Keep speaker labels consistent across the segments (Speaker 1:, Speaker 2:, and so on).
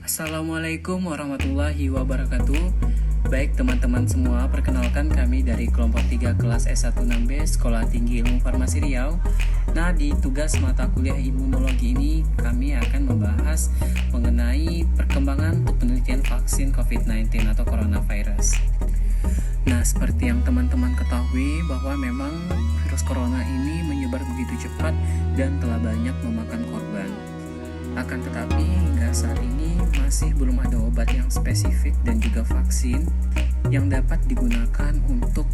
Speaker 1: Assalamualaikum warahmatullahi wabarakatuh. Baik teman-teman semua, perkenalkan kami dari kelompok 3 kelas S16B Sekolah Tinggi Ilmu Farmasi Riau. Nah, di tugas mata kuliah imunologi ini kami akan membahas mengenai perkembangan untuk penelitian vaksin COVID-19 atau coronavirus. Nah, seperti yang teman-teman ketahui bahwa memang virus corona ini menyebar begitu cepat dan telah banyak memakan korban. Akan tetapi hingga saat ini masih belum ada obat yang spesifik dan juga vaksin yang dapat digunakan untuk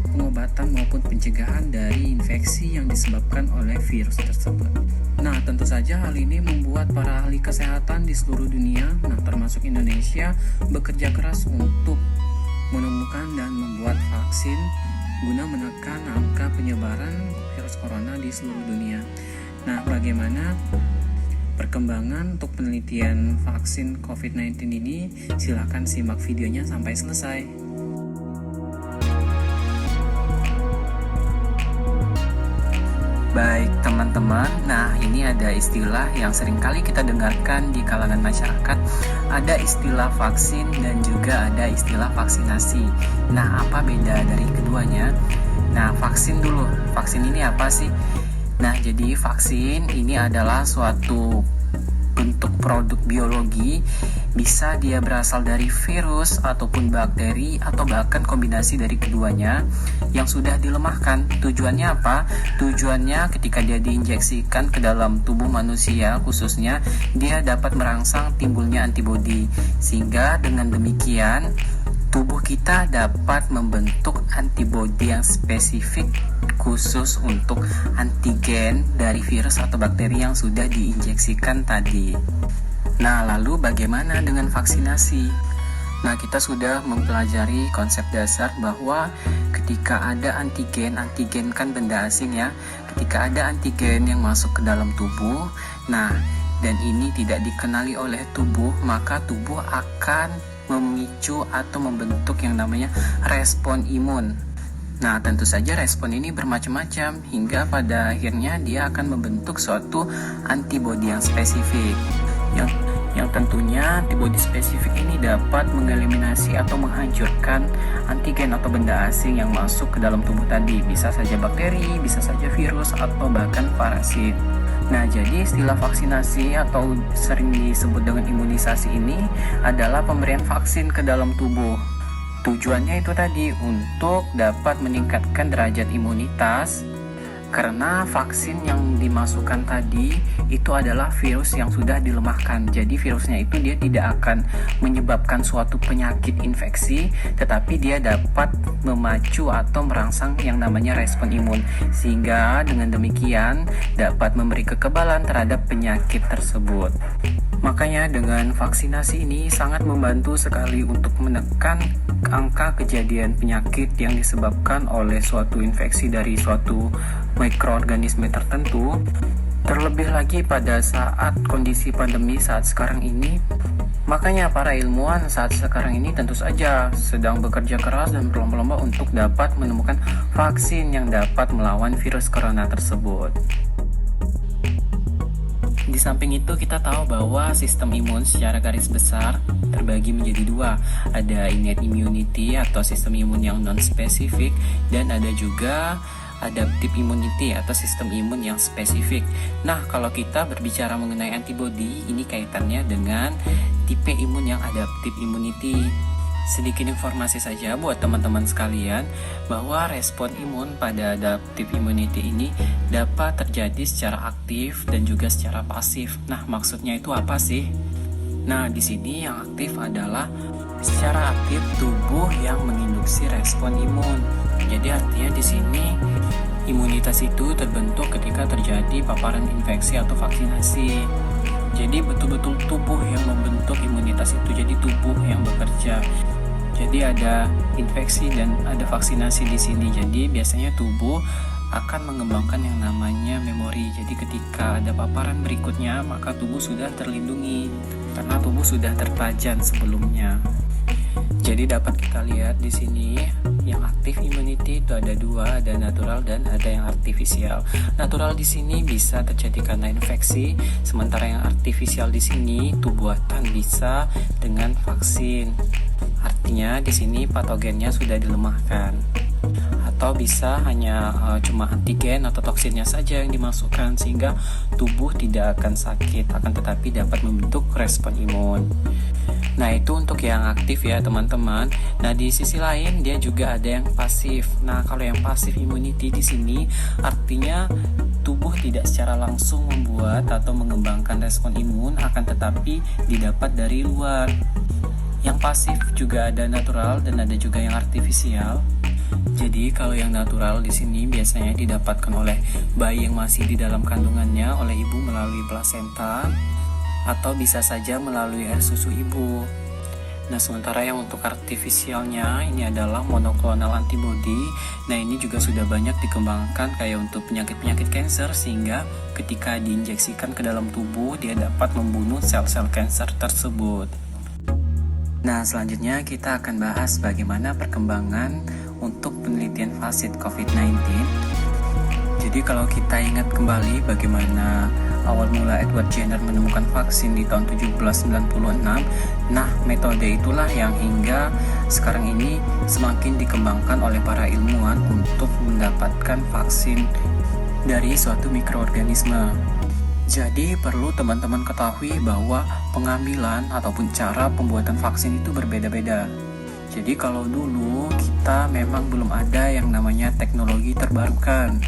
Speaker 1: pengobatan maupun pencegahan dari infeksi yang disebabkan oleh virus tersebut. Nah, tentu saja hal ini membuat para ahli kesehatan di seluruh dunia, termasuk Indonesia, bekerja keras untuk menemukan dan membuat vaksin guna menekan angka penyebaran virus corona di seluruh dunia. Nah, bagaimana perkembangan untuk penelitian vaksin COVID-19 ini? Silahkan simak videonya sampai selesai. Baik teman-teman, nah ini ada istilah yang seringkali kita dengarkan di kalangan masyarakat. Ada istilah vaksin dan juga ada istilah vaksinasi. Nah, apa beda dari keduanya? Nah, vaksin dulu. Vaksin ini apa sih? Nah, jadi vaksin ini adalah suatu bentuk produk biologi, bisa dia berasal dari virus ataupun bakteri atau bahkan kombinasi dari keduanya yang sudah dilemahkan. Tujuannya apa? Tujuannya ketika dia diinjeksikan ke dalam tubuh manusia khususnya, dia dapat merangsang timbulnya antibodi, sehingga dengan demikian tubuh kita dapat membentuk antibodi yang spesifik khusus untuk antigen dari virus atau bakteri yang sudah diinjeksikan tadi. Nah, lalu bagaimana dengan vaksinasi? Nah, kita sudah mempelajari konsep dasar bahwa ketika ada antigen kan benda asing ya, ketika ada antigen yang masuk ke dalam tubuh, nah, dan ini tidak dikenali oleh tubuh, maka tubuh akan memicu atau membentuk yang namanya respon imun. Nah, tentu saja respon ini bermacam-macam hingga pada akhirnya dia akan membentuk suatu antibodi yang spesifik. Yang tentunya antibodi spesifik ini dapat mengeliminasi atau menghancurkan antigen atau benda asing yang masuk ke dalam tubuh tadi. Bisa saja bakteri, bisa saja virus atau bahkan parasit. Nah, jadi istilah vaksinasi atau sering disebut dengan imunisasi ini adalah pemberian vaksin ke dalam tubuh. Tujuannya itu tadi untuk dapat meningkatkan derajat imunitas, karena vaksin yang dimasukkan tadi itu adalah virus yang sudah dilemahkan. Jadi virusnya itu dia tidak akan menyebabkan suatu penyakit infeksi, tetapi dia dapat memacu atau merangsang yang namanya respon imun, sehingga dengan demikian dapat memberi kekebalan terhadap penyakit tersebut. Makanya dengan vaksinasi ini sangat membantu sekali untuk menekan angka kejadian penyakit yang disebabkan oleh suatu infeksi dari suatu mikroorganisme tertentu. Terlebih lagi pada saat kondisi pandemi saat sekarang ini. Makanya para ilmuwan saat sekarang ini tentu saja sedang bekerja keras dan berlomba-lomba untuk dapat menemukan vaksin yang dapat melawan virus corona tersebut. Di samping itu kita tahu bahwa sistem imun secara garis besar terbagi menjadi dua. Ada innate immunity atau sistem imun yang non-spesifik, dan ada juga adaptive immunity atau sistem imun yang spesifik. Nah, kalau kita berbicara mengenai antibody, ini kaitannya dengan tipe imun yang adaptive immunity. Sedikit informasi saja buat teman-teman sekalian bahwa respon imun pada adaptive immunity ini dapat terjadi secara aktif dan juga secara pasif. Nah, maksudnya itu apa sih? Nah, di sini yang aktif adalah secara aktif tubuh yang menginduksi respon imun. Jadi artinya di sini imunitas itu terbentuk ketika terjadi paparan infeksi atau vaksinasi. Jadi betul-betul tubuh yang membentuk imunitas itu, jadi tubuh yang bekerja. Jadi ada infeksi dan ada vaksinasi di sini. Jadi biasanya tubuh akan mengembangkan yang namanya memori. Jadi ketika ada paparan berikutnya, maka tubuh sudah terlindungi karena tubuh sudah terpajan sebelumnya. Jadi dapat kita lihat di sini Yang aktif immunity itu ada dua, ada natural dan ada yang artifisial. Natural di sini bisa terjadi karena infeksi, sementara yang artifisial di sini itu buatan bisa dengan vaksin. Artinya di sini patogennya sudah dilemahkan. Atau bisa hanya cuma antigen atau toksinnya saja yang dimasukkan sehingga tubuh tidak akan sakit, akan tetapi dapat membentuk respon imun. Nah, itu untuk yang aktif ya teman-teman. Nah, di sisi lain dia juga ada yang pasif. Nah, kalau yang pasif immunity di sini artinya tubuh tidak secara langsung membuat atau mengembangkan respon imun, akan tetapi didapat dari luar. Yang pasif juga ada natural dan ada juga yang artifisial. Jadi kalau yang natural di sini biasanya didapatkan oleh bayi yang masih di dalam kandungannya oleh ibu melalui plasenta atau bisa saja melalui air susu ibu. Nah, sementara yang untuk artifisialnya ini adalah monoklonal antibody. Nah, ini juga sudah banyak dikembangkan kayak untuk penyakit-penyakit kanker sehingga ketika diinjeksikan ke dalam tubuh dia dapat membunuh sel-sel kanker tersebut. Nah, selanjutnya kita akan bahas bagaimana perkembangan untuk penelitian vaksin COVID-19. Jadi kalau kita ingat kembali bagaimana awal mula Edward Jenner menemukan vaksin di tahun 1796, nah metode itulah yang hingga sekarang ini semakin dikembangkan oleh para ilmuwan untuk mendapatkan vaksin dari suatu mikroorganisme. Jadi perlu teman-teman ketahui bahwa pengambilan ataupun cara pembuatan vaksin itu berbeda-beda. Jadi kalau dulu kita memang belum ada yang namanya teknologi terbarukan,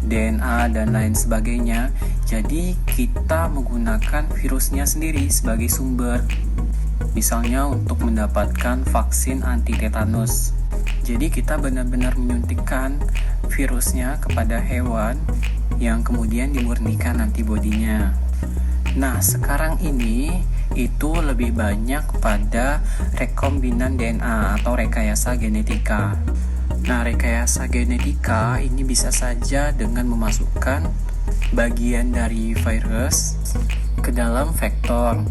Speaker 1: DNA dan lain sebagainya. Jadi kita menggunakan virusnya sendiri sebagai sumber. Misalnya untuk mendapatkan vaksin anti tetanus. Jadi kita benar-benar menyuntikkan virusnya kepada hewan yang kemudian dimurnikan antibodinya. Nah, sekarang ini itu lebih banyak pada rekombinan DNA atau rekayasa genetika. Nah, rekayasa genetika ini bisa saja dengan memasukkan bagian dari virus ke dalam vektor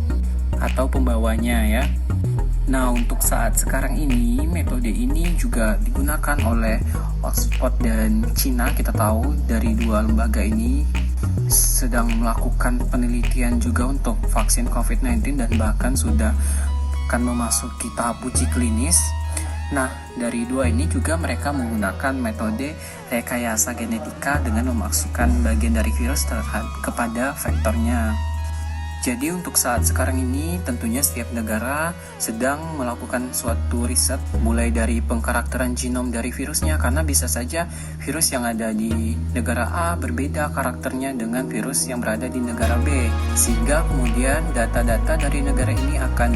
Speaker 1: atau pembawanya ya. Nah, untuk saat sekarang ini metode ini juga digunakan oleh Oxford dan Cina. Kita tahu dari dua lembaga ini sedang melakukan penelitian juga untuk vaksin COVID-19 dan bahkan sudah akan memasuki tahap uji klinis. Nah, dari dua ini juga mereka menggunakan metode rekayasa genetika dengan memasukkan bagian dari virus kepada vektornya. Jadi untuk saat sekarang ini tentunya setiap negara sedang melakukan suatu riset mulai dari pengkarakteran genom dari virusnya, karena bisa saja virus yang ada di negara A berbeda karakternya dengan virus yang berada di negara B, sehingga kemudian data-data dari negara ini akan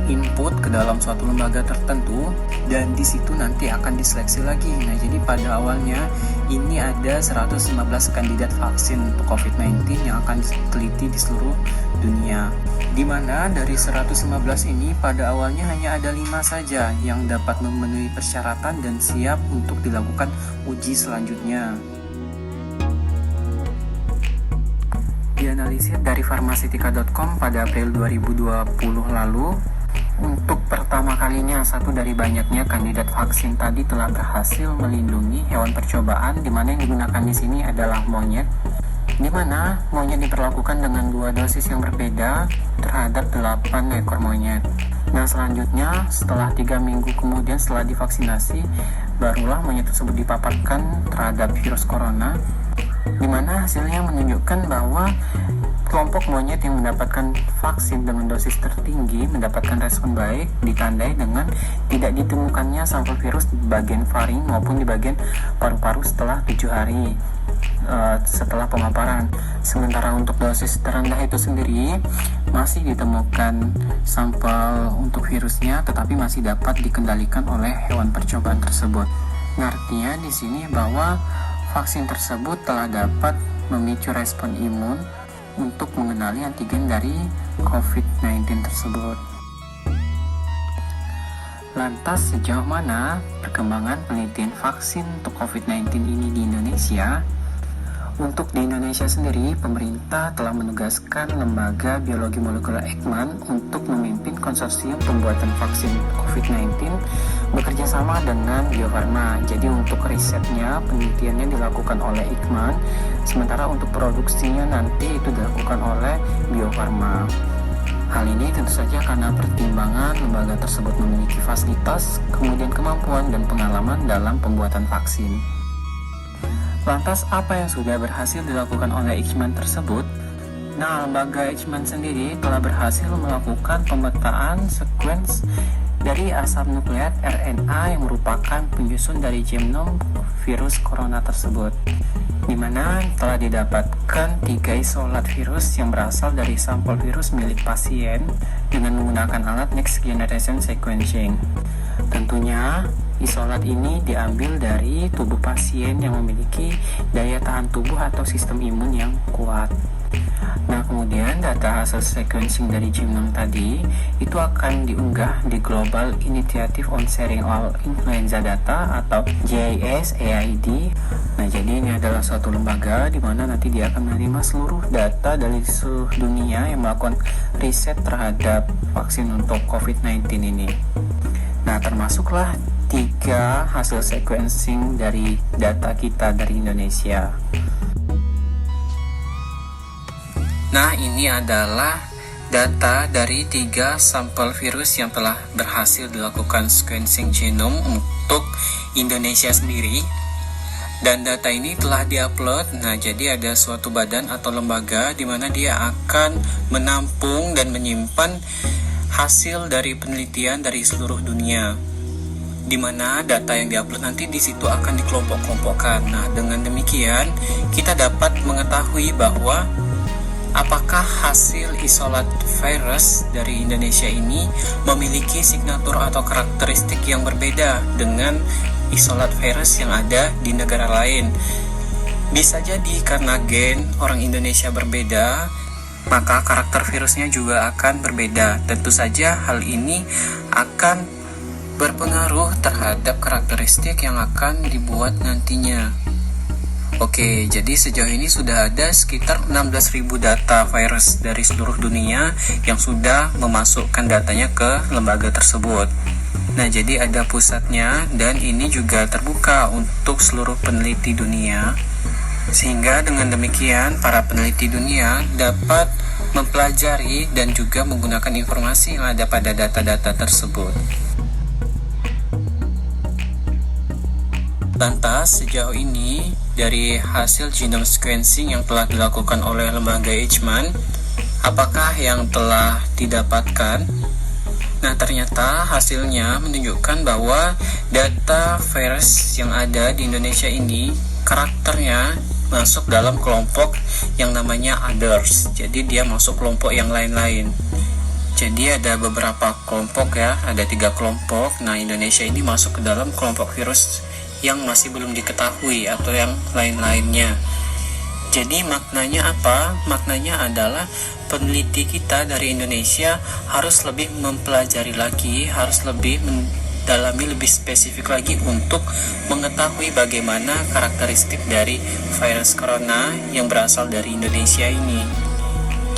Speaker 1: input ke dalam suatu lembaga tertentu dan di situ nanti akan diseleksi lagi. Nah, jadi pada awalnya ini ada 115 kandidat vaksin untuk COVID-19 yang akan diteliti di seluruh dunia. Di mana dari 115 ini pada awalnya hanya ada 5 saja yang dapat memenuhi persyaratan dan siap untuk dilakukan uji selanjutnya. Dianalisis dari Pharmaceutica.com pada April 2020 lalu, untuk pertama kalinya satu dari banyaknya kandidat vaksin tadi telah berhasil melindungi hewan percobaan, di mana yang digunakan di sini adalah monyet, di mana monyet diperlakukan dengan 2 dosis yang berbeda terhadap 8 ekor monyet. Nah, selanjutnya setelah 3 minggu kemudian setelah divaksinasi, barulah monyet tersebut dipaparkan terhadap virus corona, di mana hasilnya menunjukkan bahwa kelompok monyet yang mendapatkan vaksin dengan dosis tertinggi mendapatkan respon baik, ditandai dengan tidak ditemukannya sampel virus di bagian faring maupun di bagian paru-paru setelah 7 hari setelah pemaparan. Sementara untuk dosis terendah itu sendiri masih ditemukan sampel untuk virusnya, tetapi masih dapat dikendalikan oleh hewan percobaan tersebut. Nah, artinya di sini bahwa vaksin tersebut telah dapat memicu respon imun untuk mengenali antigen dari COVID-19 tersebut. Lantas sejauh mana perkembangan penelitian vaksin untuk COVID-19 ini di Indonesia? Untuk di Indonesia sendiri, pemerintah telah menugaskan Lembaga Biologi Molekuler Eijkman untuk memimpin konsorsium pembuatan vaksin COVID-19 bekerja sama dengan Bio Farma. Jadi untuk risetnya, penelitiannya dilakukan oleh Eijkman, sementara untuk produksinya nanti itu dilakukan oleh Bio Farma. Hal ini tentu saja karena pertimbangan lembaga tersebut memiliki fasilitas, kemudian kemampuan dan pengalaman dalam pembuatan vaksin. Lantas apa yang sudah berhasil dilakukan oleh Eijkman tersebut? Nah, lembaga Eijkman sendiri telah berhasil melakukan pemetaan sekuens dari asam nukleat RNA yang merupakan penyusun dari genom virus corona tersebut, di mana telah didapatkan 3 isolat virus yang berasal dari sampel virus milik pasien dengan menggunakan alat Next Generation Sequencing. Tentunya, isolat ini diambil dari tubuh pasien yang memiliki daya tahan tubuh atau sistem imun yang kuat. Nah, kemudian data hasil sequencing dari genom tadi itu akan diunggah di Global Initiative on Sharing All Influenza Data atau JIS-AID. Nah, jadi ini adalah suatu lembaga di mana nanti dia akan menerima seluruh data dari seluruh dunia yang melakukan riset terhadap vaksin untuk COVID-19 ini. Nah, termasuklah 3 hasil sequencing dari data kita dari Indonesia. Nah, ini adalah data dari 3 sampel virus yang telah berhasil dilakukan sequencing genom untuk Indonesia sendiri. Dan data ini telah diupload. Nah, jadi ada suatu badan atau lembaga di mana dia akan menampung dan menyimpan hasil dari penelitian dari seluruh dunia, di mana data yang diupload nanti di situ akan dikelompok-kelompokkan. Nah, dengan demikian kita dapat mengetahui bahwa apakah hasil isolat virus dari Indonesia ini memiliki signatur atau karakteristik yang berbeda dengan isolat virus yang ada di negara lain. Bisa jadi karena gen orang Indonesia berbeda, maka karakter virusnya juga akan berbeda. Tentu saja hal ini akan berpengaruh terhadap karakteristik yang akan dibuat nantinya. Oke, jadi sejauh ini sudah ada sekitar 16.000 data virus dari seluruh dunia yang sudah memasukkan datanya ke lembaga tersebut. Nah, jadi ada pusatnya dan ini juga terbuka untuk seluruh peneliti dunia. Sehingga dengan demikian para peneliti dunia dapat mempelajari dan juga menggunakan informasi yang ada pada data-data tersebut. Lantas, sejauh ini dari hasil genome sequencing yang telah dilakukan oleh lembaga Eijkman, apakah yang telah didapatkan? Nah, ternyata hasilnya menunjukkan bahwa data virus yang ada di Indonesia ini karakternya masuk dalam kelompok yang namanya others. Jadi dia masuk kelompok yang lain-lain. Jadi ada beberapa kelompok ya, ada 3 kelompok. Nah, Indonesia ini masuk ke dalam kelompok virus yang masih belum diketahui atau yang lain-lainnya. Jadi maknanya apa? Maknanya adalah peneliti kita dari Indonesia harus lebih mempelajari lagi, harus lebih mendalami, lebih spesifik lagi untuk mengetahui bagaimana karakteristik dari virus corona yang berasal dari Indonesia ini.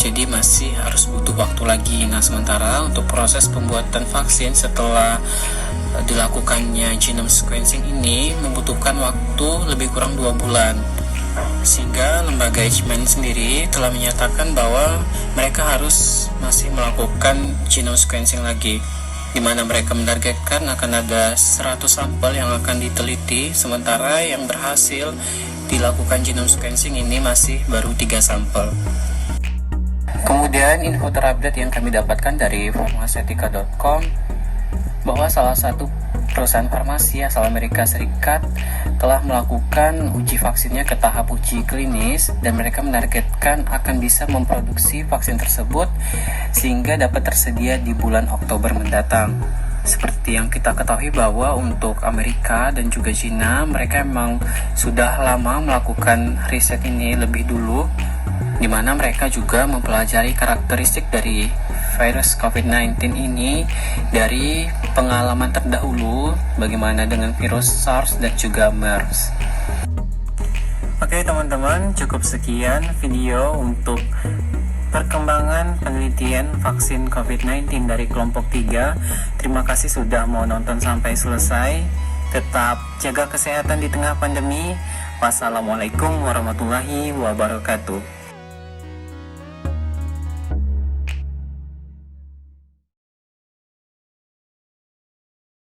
Speaker 1: Jadi masih harus butuh waktu lagi. Nah, sementara untuk proses pembuatan vaksin setelah dilakukannya genome sequencing ini membutuhkan waktu lebih kurang 2 bulan. Sehingga lembaga Eijkman sendiri telah menyatakan bahwa mereka harus masih melakukan genome sequencing lagi, di mana mereka menargetkan akan ada 100 sampel yang akan diteliti, sementara yang berhasil dilakukan genome sequencing ini masih baru 3 sampel. Kemudian info terupdate yang kami dapatkan dari Pharmaceutica.com bahwa salah satu perusahaan farmasi asal Amerika Serikat telah melakukan uji vaksinnya ke tahap uji klinis dan mereka menargetkan akan bisa memproduksi vaksin tersebut sehingga dapat tersedia di bulan Oktober mendatang. Seperti yang kita ketahui bahwa untuk Amerika dan juga China, mereka memang sudah lama melakukan riset ini lebih dulu, di mana mereka juga mempelajari karakteristik dari virus COVID-19 ini dari pengalaman terdahulu bagaimana dengan virus SARS dan juga MERS. Oke teman-teman, cukup sekian video untuk perkembangan penelitian vaksin COVID-19 dari kelompok 3. Terima kasih sudah mau nonton sampai selesai. Tetap jaga kesehatan di tengah pandemi. Wassalamualaikum warahmatullahi wabarakatuh.